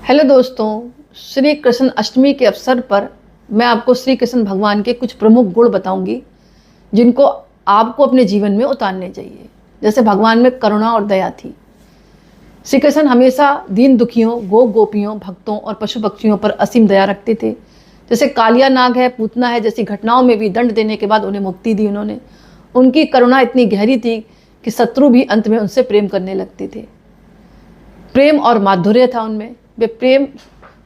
Hello दोस्तों, श्री कृष्ण अष्टमी के अवसर पर मैं आपको श्री कृष्ण भगवान के कुछ प्रमुख गुण बताऊंगी जिनको आपको अपने जीवन में उतारने चाहिए। जैसे भगवान में करुणा और दया थी। श्री कृष्ण हमेशा दीन दुखियों, गोपियों, भक्तों और पशु पक्षियों पर असीम दया रखते थे। जैसे कालिया नाग है, पूतना है जैसी घटनाओं में भी दंड देने के बाद उन्हें मुक्ति दी उन्होंने। उनकी करुणा इतनी गहरी थी कि शत्रु भी अंत में उनसे प्रेम करने लगते थे। प्रेम और माधुर्य था उनमें। वे प्रेम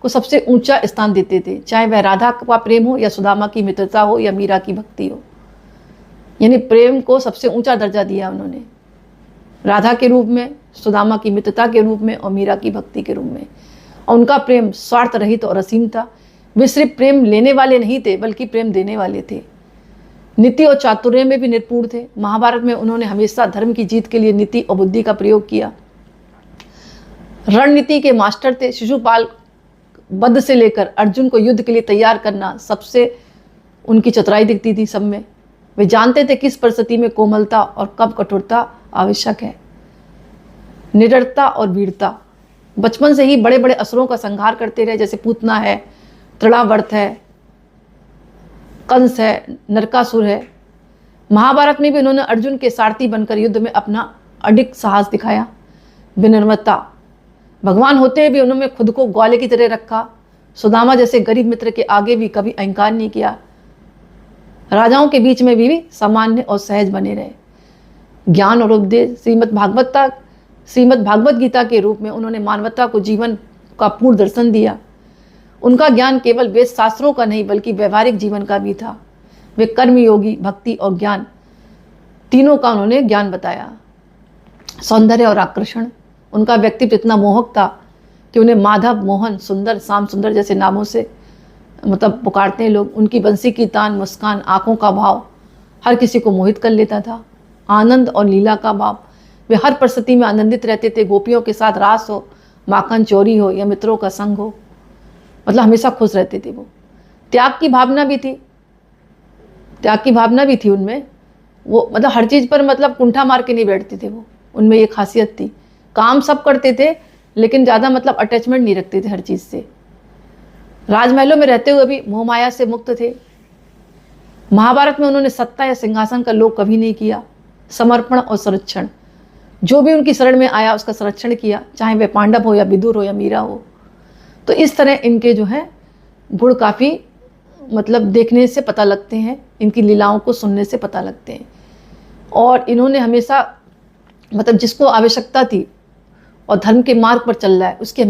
को सबसे ऊंचा स्थान देते थे, चाहे वह राधा का प्रेम हो या सुदामा की मित्रता हो या मीरा की भक्ति हो। यानी प्रेम को सबसे ऊंचा दर्जा दिया उन्होंने, राधा के रूप में, सुदामा की मित्रता के रूप में और मीरा की भक्ति के रूप में। और उनका प्रेम स्वार्थ रहित और असीम था। वे सिर्फ प्रेम लेने वाले नहीं थे बल्कि प्रेम देने वाले थे। नीति और चातुर्य में भी निपुण थे। महाभारत में उन्होंने हमेशा धर्म की जीत के लिए नीति और बुद्धि का प्रयोग किया। रणनीति के मास्टर थे। शिशुपाल वध से लेकर अर्जुन को युद्ध के लिए तैयार करना, सबसे उनकी चतुराई दिखती थी सब में। वे जानते थे किस परिस्थिति में कोमलता और कब कठोरता आवश्यक है। निडरता और वीरता। बचपन से ही बड़े बड़े असुरों का संहार करते रहे, जैसे पूतना है, तृणावर्त है, कंस है, नरकासुर है। महाभारत में भी उन्होंने अर्जुन के सारथी बनकर युद्ध में अपना अडिग साहस दिखाया। विनम्रता। भगवान होते भी उन्होंने खुद को ग्वाले की तरह रखा। सुदामा जैसे गरीब मित्र के आगे भी कभी अहंकार नहीं किया। राजाओं के बीच में भी सामान्य और सहज बने रहे। ज्ञान और उपदेश। श्रीमद् भागवत गीता के रूप में उन्होंने मानवता को जीवन का पूर्ण दर्शन दिया। उनका ज्ञान केवल वेद शास्त्रों का नहीं बल्कि व्यवहारिक जीवन का भी था। वे कर्मयोगी, भक्ति और ज्ञान तीनों का उन्होंने ज्ञान बताया। सौंदर्य और आकर्षण। उनका व्यक्तित्व इतना मोहक था कि उन्हें माधव, मोहन, सुंदर, श्याम सुंदर जैसे नामों से पुकारते हैं लोग। उनकी बंसी की तान, मुस्कान, आंखों का भाव हर किसी को मोहित कर लेता था। आनंद और लीला का भाव। वे हर परिस्थिति में आनंदित रहते थे। गोपियों के साथ रास हो, माखन चोरी हो या मित्रों का संग हो, हमेशा खुश रहते थे वो। त्याग की भावना भी थी उनमें। वो हर चीज़ पर कुंठा मार के नहीं बैठते थे वो। उनमें ये खासियत थी। काम सब करते थे लेकिन ज़्यादा अटैचमेंट नहीं रखते थे हर चीज़ से। राजमहलों में रहते हुए भी मोह माया से मुक्त थे। महाभारत में उन्होंने सत्ता या सिंहासन का लोभ कभी नहीं किया। समर्पण और संरक्षण। जो भी उनकी शरण में आया उसका संरक्षण किया, चाहे वह पांडव हो या विदुर हो या मीरा हो। तो इस तरह इनके जो है गुण काफ़ी देखने से पता लगते हैं, इनकी लीलाओं को सुनने से पता लगते हैं। और इन्होंने हमेशा जिसको आवश्यकता थी और धर्म के मार्ग पर चल रहा है उसके